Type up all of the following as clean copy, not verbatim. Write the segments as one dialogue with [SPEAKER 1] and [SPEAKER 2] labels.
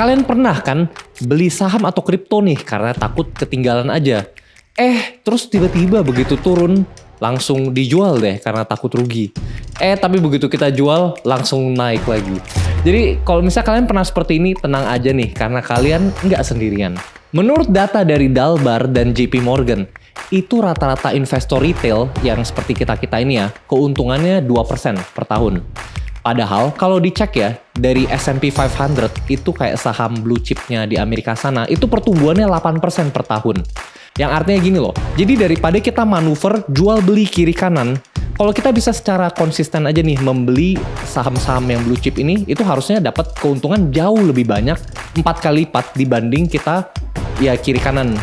[SPEAKER 1] Kalian pernah kan beli saham atau kripto nih karena takut ketinggalan aja. Terus tiba-tiba begitu turun langsung dijual deh karena takut rugi. Tapi begitu kita jual langsung naik lagi. Jadi kalau misalnya kalian pernah seperti ini, tenang aja nih karena kalian nggak sendirian. Menurut data dari Dalbar dan JP Morgan, itu rata-rata investor retail yang seperti kita-kita ini ya, keuntungannya 2% per tahun. Padahal kalau dicek ya, dari S&P 500 itu kayak saham blue chipnya di Amerika sana, itu pertumbuhannya 8% per tahun. Yang artinya gini loh, jadi daripada kita manuver jual beli kiri kanan, kalau kita bisa secara konsisten aja nih membeli saham-saham yang blue chip ini, itu harusnya dapat keuntungan jauh lebih banyak, 4 kali lipat dibanding kita ya kiri kanan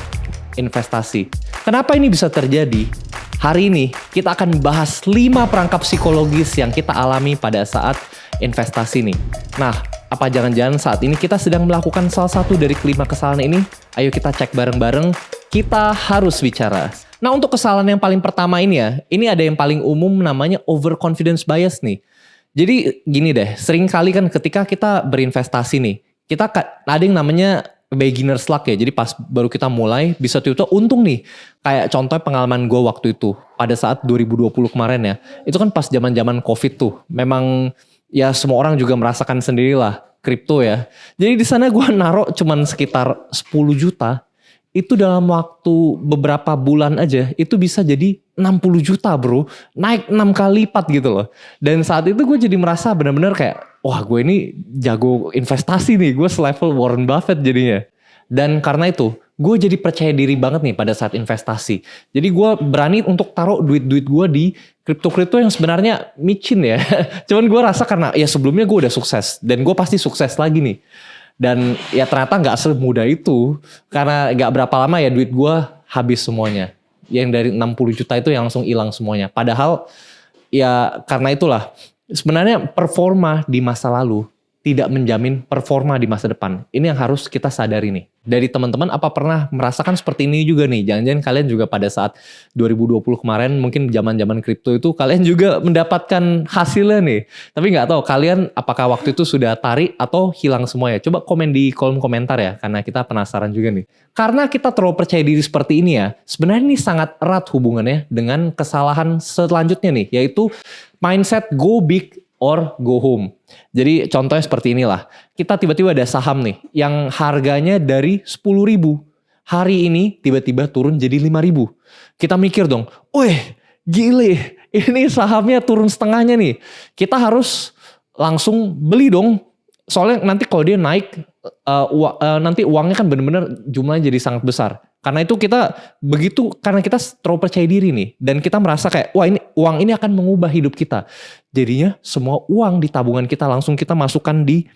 [SPEAKER 1] investasi. Kenapa ini bisa terjadi? Hari ini kita akan bahas 5 perangkap psikologis yang kita alami pada saat investasi nih. Nah, apa jangan-jangan saat ini kita sedang melakukan salah satu dari kelima kesalahan ini? Ayo kita cek bareng-bareng, kita harus bicara. Nah, untuk kesalahan yang paling pertama ini ya, ini ada yang paling umum namanya overconfidence bias nih. Jadi gini deh, sering kali kan ketika kita berinvestasi nih, kita ada yang namanya beginner's luck ya. Jadi pas baru kita mulai bisa tiba-tiba untung nih. Kayak contohnya pengalaman gue waktu itu pada saat 2020 kemarin ya. Itu kan pas zaman-zaman Covid tuh. Memang ya semua orang juga merasakan sendirilah kripto ya. Jadi di sana gue naruh cuman sekitar 10 juta. Itu dalam waktu beberapa bulan aja itu bisa jadi 60 juta bro. Naik 6 kali lipat gitu loh. Dan saat itu gue jadi merasa benar-benar kayak wah gue ini jago investasi nih. Gue selevel Warren Buffett jadinya. Dan karena itu gue jadi percaya diri banget nih pada saat investasi. Jadi gue berani untuk taruh duit-duit gue di kripto-kripto yang sebenarnya micin ya. Cuman gue rasa karena ya sebelumnya gue udah sukses. Dan gue pasti sukses lagi nih. Dan ya ternyata gak semudah itu. Karena gak berapa lama ya duit gue habis semuanya. Yang dari 60 juta itu yang langsung hilang semuanya. Padahal ya karena itulah. Sebenarnya performa di masa lalu tidak menjamin performa di masa depan. Ini yang harus kita sadari nih. Dari teman-teman apa pernah merasakan seperti ini juga nih? Jangan-jangan kalian juga pada saat 2020 kemarin mungkin zaman-zaman kripto itu kalian juga mendapatkan hasilnya nih. Tapi nggak tahu kalian apakah waktu itu sudah tarik atau hilang semuanya. Coba komen di kolom komentar ya karena kita penasaran juga nih. Karena kita terlalu percaya diri seperti ini ya. Sebenarnya ini sangat erat hubungannya dengan kesalahan selanjutnya nih. Yaitu mindset go big or go home. Jadi contohnya seperti inilah. Kita tiba-tiba ada saham nih yang harganya dari 10.000. Hari ini tiba-tiba turun jadi 5.000. Kita mikir dong, wih gile ini sahamnya turun setengahnya nih. Kita harus langsung beli dong. Soalnya nanti kalau dia naik, nanti uangnya kan benar-benar jumlahnya jadi sangat besar. Karena itu karena kita terlalu percaya diri nih. Dan kita merasa kayak, wah ini uang ini akan mengubah hidup kita. Jadinya semua uang di tabungan kita langsung kita masukkan di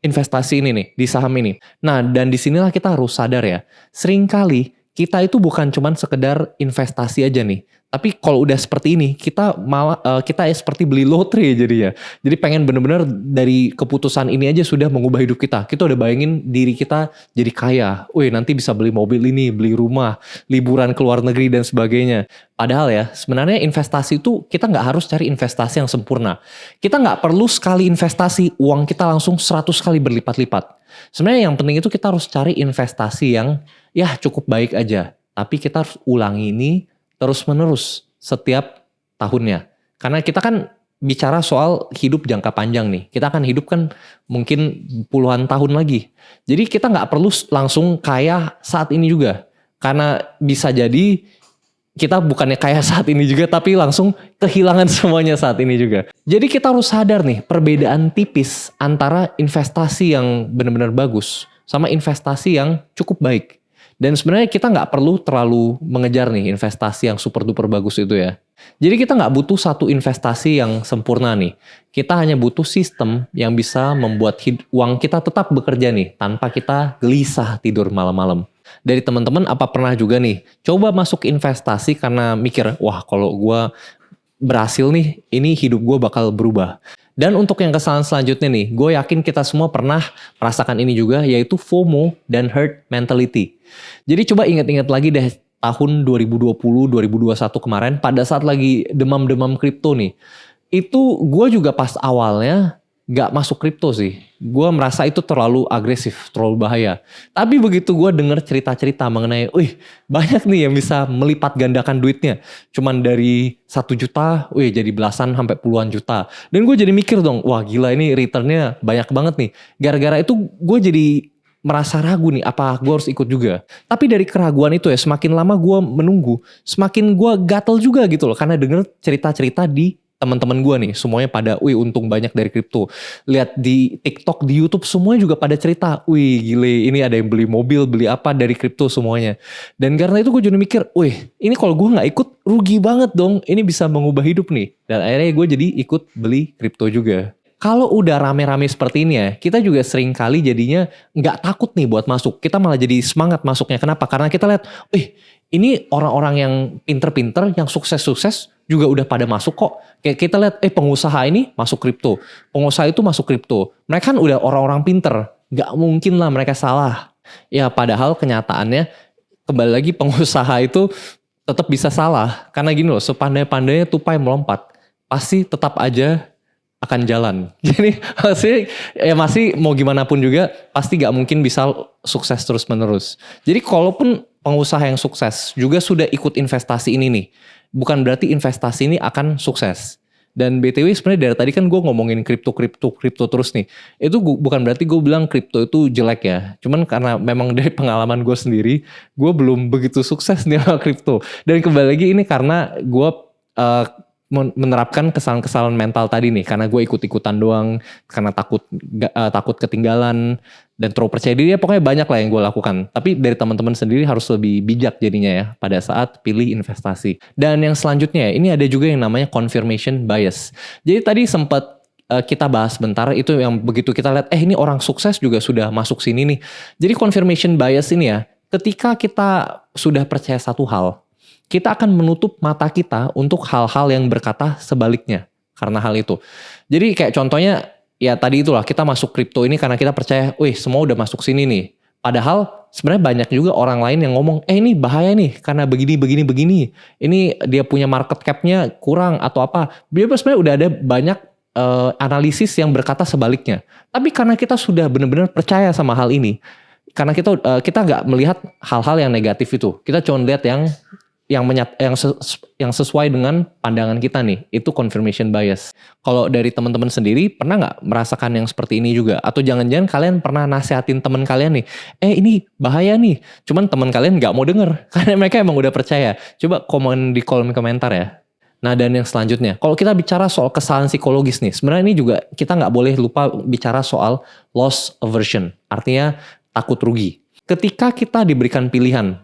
[SPEAKER 1] investasi ini nih, di saham ini. Nah dan disinilah kita harus sadar ya. Seringkali kita itu bukan cuman sekedar investasi aja nih. Tapi kalau udah seperti ini, kita malah kita seperti beli lotre jadinya. Jadi pengen bener-bener dari keputusan ini aja sudah mengubah hidup kita. Kita udah bayangin diri kita jadi kaya. Wih nanti bisa beli mobil ini, beli rumah, liburan ke luar negeri dan sebagainya. Padahal ya sebenarnya investasi itu kita nggak harus cari investasi yang sempurna. Kita nggak perlu sekali investasi uang kita langsung 100 kali berlipat-lipat. Sebenarnya yang penting itu kita harus cari investasi yang ya cukup baik aja. Tapi kita harus ulangi ini terus-menerus setiap tahunnya. Karena kita kan bicara soal hidup jangka panjang nih. Kita akan hidup kan mungkin puluhan tahun lagi. Jadi kita nggak perlu langsung kaya saat ini juga. Karena bisa jadi kita bukannya kaya saat ini juga tapi langsung kehilangan semuanya saat ini juga. Jadi kita harus sadar nih perbedaan tipis antara investasi yang benar-benar bagus sama investasi yang cukup baik. Dan sebenarnya kita nggak perlu terlalu mengejar nih investasi yang super duper bagus itu ya. Jadi kita nggak butuh satu investasi yang sempurna nih. Kita hanya butuh sistem yang bisa membuat uang kita tetap bekerja nih tanpa kita gelisah tidur malam-malam. Dari teman-teman apa pernah juga nih coba masuk investasi karena mikir wah kalau gue berhasil nih ini hidup gue bakal berubah. Dan untuk yang kesalahan selanjutnya nih, gue yakin kita semua pernah merasakan ini juga, yaitu FOMO dan herd mentality. Jadi coba ingat-ingat lagi deh tahun 2020-2021 kemarin, pada saat lagi demam-demam kripto nih. Itu gue juga pas awalnya gak masuk kripto sih. Gue merasa itu terlalu agresif, terlalu bahaya. Tapi begitu gue denger cerita-cerita mengenai, banyak nih yang bisa melipat gandakan duitnya. Cuman dari 1 juta, jadi belasan sampai puluhan juta. Dan gue jadi mikir dong, wah gila ini returnnya banyak banget nih. Gara-gara itu gue jadi merasa ragu nih, apa gue harus ikut juga. Tapi dari keraguan itu ya, semakin lama gue menunggu, semakin gue gatel juga gitu loh. Karena denger cerita-cerita di teman-teman gue nih, semuanya pada, untung banyak dari kripto. Lihat di TikTok, di YouTube, semuanya juga pada cerita, gile, ini ada yang beli mobil, beli apa dari kripto semuanya. Dan karena itu gue jadi mikir, ini kalau gue nggak ikut, rugi banget dong. Ini bisa mengubah hidup nih. Dan akhirnya gue jadi ikut beli kripto juga. Kalau udah rame-rame seperti ini ya, kita juga sering kali jadinya nggak takut nih buat masuk. Kita malah jadi semangat masuknya. Kenapa? Karena kita lihat, ini orang-orang yang pinter-pinter, yang sukses-sukses juga udah pada masuk kok. Kayak kita lihat, pengusaha ini masuk kripto. Pengusaha itu masuk kripto. Mereka kan udah orang-orang pinter. Gak mungkin lah mereka salah. Ya padahal kenyataannya, kembali lagi pengusaha itu tetap bisa salah. Karena gini loh, sepandai-pandainya tupai melompat. Pasti tetap aja akan jalan. Jadi masih mau gimana pun juga pasti gak mungkin bisa sukses terus menerus. Jadi kalaupun pengusaha yang sukses juga sudah ikut investasi ini nih, bukan berarti investasi ini akan sukses. Dan BTW sebenarnya dari tadi kan gue ngomongin kripto terus nih. Itu bukan berarti gue bilang kripto itu jelek ya. Cuman karena memang dari pengalaman gue sendiri, gue belum begitu sukses nih sama kripto. Dan kembali lagi ini karena gue menerapkan kesalahan-kesalahan mental tadi nih, karena gue ikut-ikutan doang, karena takut ketinggalan dan terlalu percaya diri, ya pokoknya banyak lah yang gue lakukan. Tapi dari teman-teman sendiri harus lebih bijak jadinya ya pada saat pilih investasi. Dan yang selanjutnya ini ada juga yang namanya confirmation bias. Jadi tadi sempat kita bahas bentar, itu yang begitu kita lihat ini orang sukses juga sudah masuk sini nih. Jadi confirmation bias ini ya, ketika kita sudah percaya satu hal, kita akan menutup mata kita untuk hal-hal yang berkata sebaliknya karena hal itu. Jadi kayak contohnya ya tadi itulah, kita masuk kripto ini karena kita percaya, semua udah masuk sini nih. Padahal sebenarnya banyak juga orang lain yang ngomong, ini bahaya nih karena begini. Ini dia punya market cap-nya kurang atau apa. Dia sebenarnya udah ada banyak analisis yang berkata sebaliknya. Tapi karena kita sudah benar-benar percaya sama hal ini, karena kita nggak melihat hal-hal yang negatif itu, kita cuma lihat yang sesuai dengan pandangan kita nih, itu confirmation bias. Kalau dari teman-teman sendiri pernah nggak merasakan yang seperti ini juga? Atau jangan-jangan kalian pernah nasihatin teman kalian nih, ini bahaya nih, cuman teman kalian nggak mau denger karena mereka emang udah percaya. Coba komen di kolom komentar ya. Nah, dan yang selanjutnya, kalau kita bicara soal kesalahan psikologis nih, sebenarnya ini juga kita nggak boleh lupa bicara soal loss aversion, artinya takut rugi. Ketika kita diberikan pilihan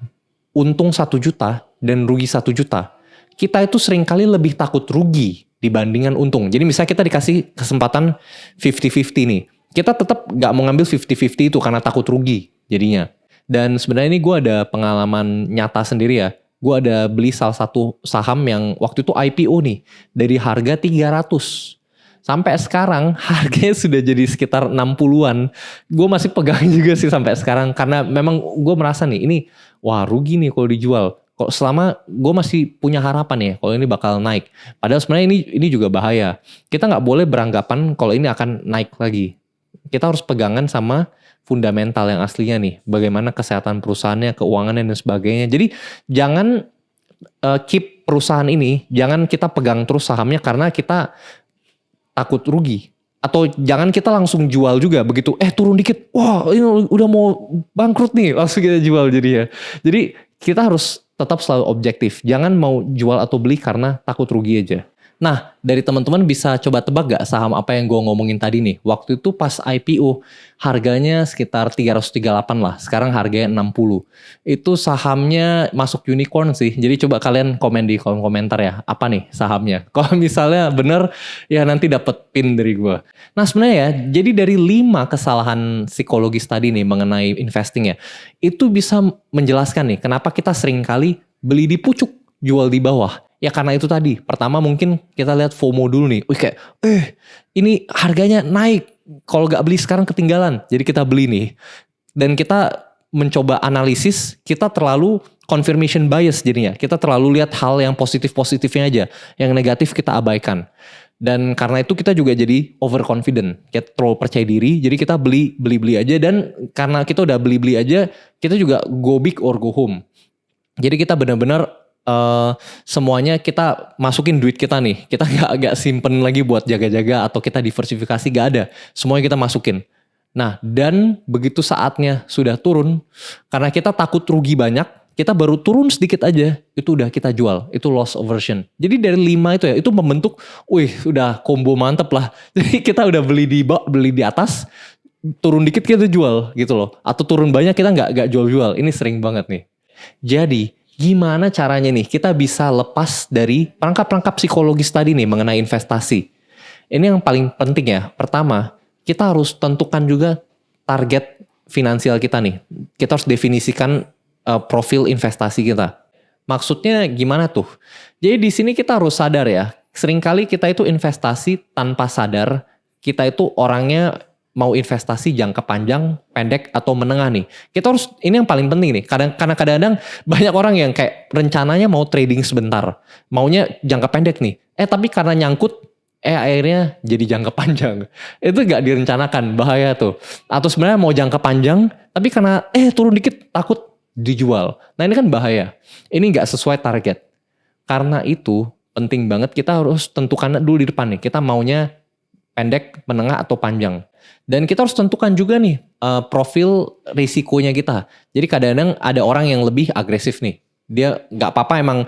[SPEAKER 1] untung 1 juta dan rugi 1 juta, kita itu seringkali lebih takut rugi dibandingkan untung. Jadi misalnya kita dikasih kesempatan 50-50 nih, kita tetap gak mau ngambil 50-50 itu karena takut rugi jadinya. Dan sebenarnya ini gue ada pengalaman nyata sendiri ya. Gue ada beli salah satu saham yang waktu itu IPO nih, dari harga 300. Sampai sekarang harganya sudah jadi sekitar 60-an. Gue masih pegang juga sih sampai sekarang. Karena memang gue merasa nih, ini wah rugi nih kalau dijual. Kok selama gue masih punya harapan ya kalau ini bakal naik. Padahal sebenarnya ini juga bahaya. Kita nggak boleh beranggapan kalau ini akan naik lagi. Kita harus pegangan sama fundamental yang aslinya nih. Bagaimana kesehatan perusahaannya, keuangannya dan sebagainya. Jadi jangan keep perusahaan ini, jangan kita pegang terus sahamnya karena kita takut rugi. Atau jangan kita langsung jual juga begitu turun dikit, wah ini udah mau bangkrut nih, langsung kita jual jadi ya. Jadi kita harus tetap selalu objektif, jangan mau jual atau beli karena takut rugi aja. Nah, dari teman-teman bisa coba tebak gak saham apa yang gue ngomongin tadi nih? Waktu itu pas IPO harganya sekitar 338 lah, sekarang harganya 60. Itu sahamnya masuk unicorn sih, jadi coba kalian komen di kolom komentar ya, apa nih sahamnya? Kalau misalnya bener, ya nanti dapet pin dari gue. Nah sebenarnya ya, jadi dari 5 kesalahan psikologis tadi nih mengenai investing ya, itu bisa menjelaskan nih kenapa kita sering kali beli di pucuk, jual di bawah. Ya karena itu tadi, pertama mungkin kita lihat FOMO dulu nih. Kayak, ini harganya naik. Kalau gak beli sekarang ketinggalan. Jadi kita beli nih. Dan kita mencoba analisis, kita terlalu confirmation bias jadinya. Kita terlalu lihat hal yang positif-positifnya aja. Yang negatif kita abaikan. Dan karena itu kita juga jadi overconfident, kita terlalu percaya diri, jadi kita beli aja, dan karena kita udah beli aja, kita juga go big or go home. Jadi kita benar-benar semuanya kita masukin duit kita nih, kita nggak simpen lagi buat jaga-jaga atau kita diversifikasi, gak ada, semuanya kita masukin. Nah, dan begitu saatnya sudah turun, karena kita takut rugi banyak, kita baru turun sedikit aja, itu udah kita jual. Itu loss aversion. Jadi dari 5 itu ya, itu membentuk, udah combo mantep lah. Jadi kita udah beli di atas, turun dikit kita jual gitu loh. Atau turun banyak kita nggak jual-jual. Ini sering banget nih. Jadi gimana caranya nih kita bisa lepas dari perangkap-perangkap psikologis tadi nih mengenai investasi. Ini yang paling penting ya. Pertama, kita harus tentukan juga target finansial kita nih. Kita harus definisikan profil investasi kita. Maksudnya gimana tuh? Jadi di sini kita harus sadar ya. Seringkali kita itu investasi tanpa sadar. Kita itu orangnya mau investasi jangka panjang, pendek, atau menengah nih. Kita harus, ini yang paling penting nih. Karena kadang-kadang banyak orang yang kayak rencananya mau trading sebentar. Maunya jangka pendek nih. Tapi karena nyangkut, akhirnya jadi jangka panjang. Itu gak direncanakan, bahaya tuh. Atau sebenarnya mau jangka panjang, tapi karena turun dikit takut dijual. Nah ini kan bahaya. Ini gak sesuai target. Karena itu penting banget kita harus tentukan dulu di depan nih. Kita maunya pendek, menengah, atau panjang. Dan kita harus tentukan juga nih profil risikonya kita. Jadi kadang-kadang ada orang yang lebih agresif nih. Dia gak apa-apa emang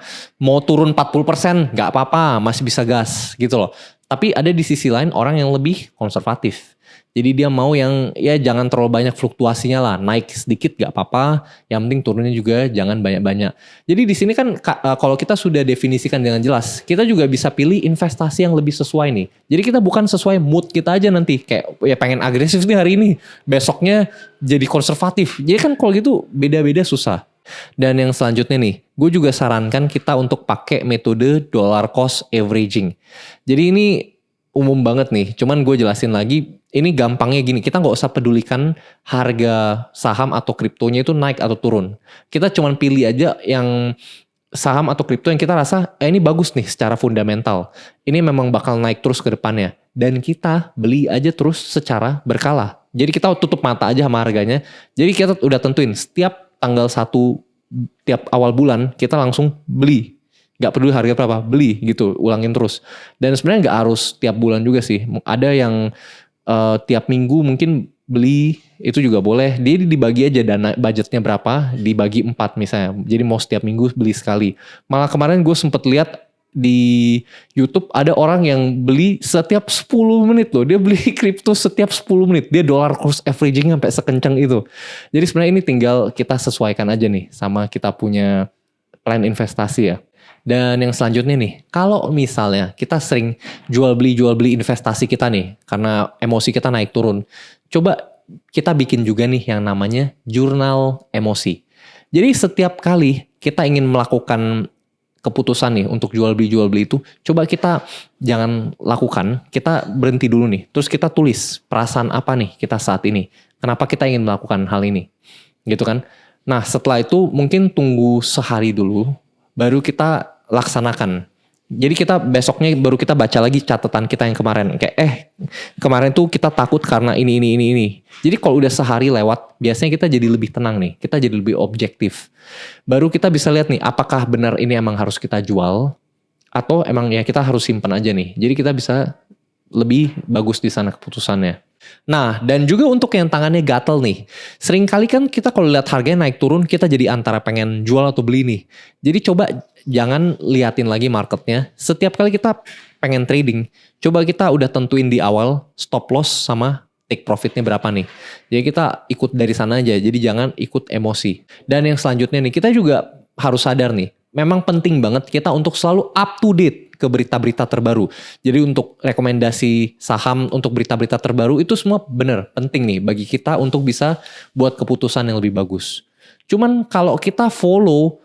[SPEAKER 1] mau turun 40%, gak apa-apa, masih bisa gas gitu loh. Tapi ada di sisi lain orang yang lebih konservatif. Jadi dia mau yang ya jangan terlalu banyak fluktuasinya lah. Naik sedikit gak apa-apa, yang penting turunnya juga jangan banyak-banyak. Jadi di sini kan kalau kita sudah definisikan dengan jelas, kita juga bisa pilih investasi yang lebih sesuai nih. Jadi kita bukan sesuai mood kita aja nanti. Kayak ya pengen agresif nih hari ini, besoknya jadi konservatif. Jadi kan kalau gitu beda-beda susah. Dan yang selanjutnya nih, gue juga sarankan kita untuk pakai metode dollar cost averaging. Jadi ini umum banget nih, cuman gue jelasin lagi, ini gampangnya gini, kita gak usah pedulikan harga saham atau kriptonya itu naik atau turun. Kita cuman pilih aja yang saham atau kripto yang kita rasa, ini bagus nih secara fundamental. Ini memang bakal naik terus ke depannya. Dan kita beli aja terus secara berkala. Jadi kita tutup mata aja sama harganya. Jadi kita udah tentuin, setiap tanggal 1 tiap awal bulan kita langsung beli. Gak peduli harga berapa, beli gitu, ulangin terus. Dan sebenarnya gak harus tiap bulan juga sih. Ada yang tiap minggu mungkin beli, itu juga boleh. Dia dibagi aja dana budgetnya berapa, dibagi 4 misalnya. Jadi mau setiap minggu beli sekali. Malah kemarin gue sempet lihat di YouTube ada orang yang beli setiap 10 menit loh. Dia beli kripto setiap 10 menit. Dia dollar cost averaging sampai sekencang itu. Jadi sebenarnya ini tinggal kita sesuaikan aja nih sama kita punya plan investasi ya. Dan yang selanjutnya nih, kalau misalnya kita sering jual beli investasi kita nih, karena emosi kita naik turun, coba kita bikin juga nih yang namanya jurnal emosi. Jadi setiap kali kita ingin melakukan keputusan nih untuk jual beli itu, coba kita jangan lakukan, kita berhenti dulu nih, terus kita tulis perasaan apa nih kita saat ini, kenapa kita ingin melakukan hal ini, gitu kan. Nah setelah itu mungkin tunggu sehari dulu, baru kita laksanakan. Jadi kita besoknya baru kita baca lagi catatan kita yang kemarin. Kayak kemarin tuh kita takut karena ini. Jadi kalau udah sehari lewat, biasanya kita jadi lebih tenang nih. Kita jadi lebih objektif. Baru kita bisa lihat nih, apakah benar ini emang harus kita jual, atau emang ya kita harus simpan aja nih. Jadi kita bisa lebih bagus di sana keputusannya. Nah, dan juga untuk yang tangannya gatel nih. Seringkali kan kita kalau lihat harganya naik turun, kita jadi antara pengen jual atau beli nih. Jadi coba jangan liatin lagi marketnya. Setiap kali kita pengen trading, coba kita udah tentuin di awal stop loss sama take profitnya berapa nih. Jadi kita ikut dari sana aja, jadi jangan ikut emosi. Dan yang selanjutnya nih, kita juga harus sadar nih, memang penting banget kita untuk selalu up to date ke berita-berita terbaru. Jadi untuk rekomendasi saham, untuk berita-berita terbaru itu semua benar penting nih bagi kita untuk bisa buat keputusan yang lebih bagus. Cuman kalau kita follow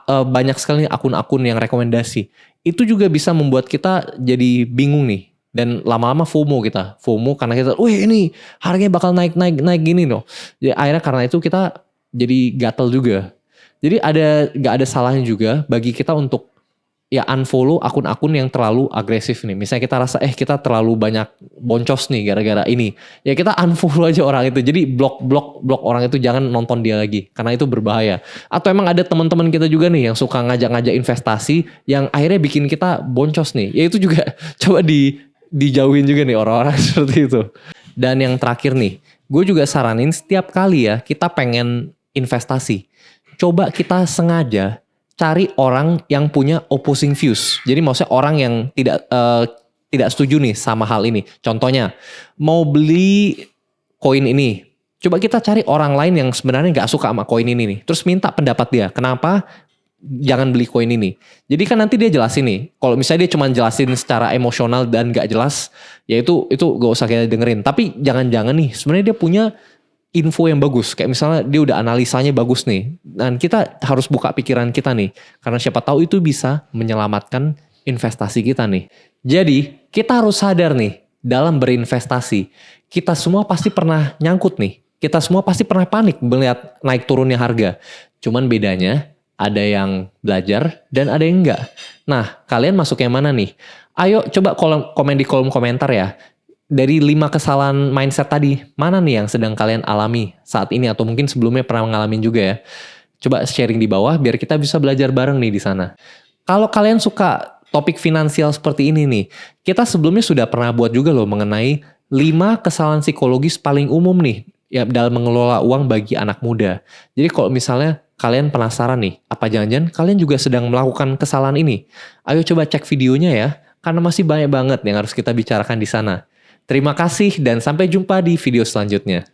[SPEAKER 1] banyak sekali akun-akun yang rekomendasi, itu juga bisa membuat kita jadi bingung nih. Dan lama-lama FOMO karena kita, ini harganya bakal naik gini loh. Jadi akhirnya karena itu kita jadi gatel juga. Jadi gak ada salahnya juga bagi kita untuk ya unfollow akun-akun yang terlalu agresif nih. Misalnya kita rasa kita terlalu banyak boncos nih gara-gara ini. Ya kita unfollow aja orang itu. Jadi blok orang itu, jangan nonton dia lagi karena itu berbahaya. Atau emang ada teman-teman kita juga nih yang suka ngajak-ngajak investasi yang akhirnya bikin kita boncos nih. Ya itu juga coba dijauhin juga nih orang-orang seperti itu. Dan yang terakhir nih, gue juga saranin setiap kali ya kita pengen investasi, coba kita sengaja cari orang yang punya opposing views. Jadi maksudnya orang yang tidak setuju nih sama hal ini. Contohnya, mau beli koin ini, coba kita cari orang lain yang sebenarnya nggak suka sama koin ini nih. Terus minta pendapat dia, kenapa jangan beli koin ini. Jadi kan nanti dia jelasin nih. Kalau misalnya dia cuma jelasin secara emosional dan nggak jelas, ya itu gak usah kita dengerin. Tapi jangan-jangan nih, sebenarnya dia punya info yang bagus, kayak misalnya dia udah analisanya bagus nih, dan kita harus buka pikiran kita nih, karena siapa tahu itu bisa menyelamatkan investasi kita nih. Jadi kita harus sadar nih, dalam berinvestasi kita semua pasti pernah nyangkut nih, kita semua pasti pernah panik melihat naik turunnya harga. Cuman bedanya ada yang belajar dan ada yang enggak. Nah, kalian masuk yang mana nih? Ayo coba komen di kolom komentar ya. Dari 5 kesalahan mindset tadi, mana nih yang sedang kalian alami saat ini atau mungkin sebelumnya pernah ngalamin juga ya. Coba sharing di bawah biar kita bisa belajar bareng nih di sana. Kalau kalian suka topik finansial seperti ini nih, kita sebelumnya sudah pernah buat juga loh mengenai 5 kesalahan psikologis paling umum nih ya dalam mengelola uang bagi anak muda. Jadi kalau misalnya kalian penasaran nih, apa jangan-jangan kalian juga sedang melakukan kesalahan ini? Ayo coba cek videonya ya, karena masih banyak banget yang harus kita bicarakan di sana. Terima kasih dan sampai jumpa di video selanjutnya.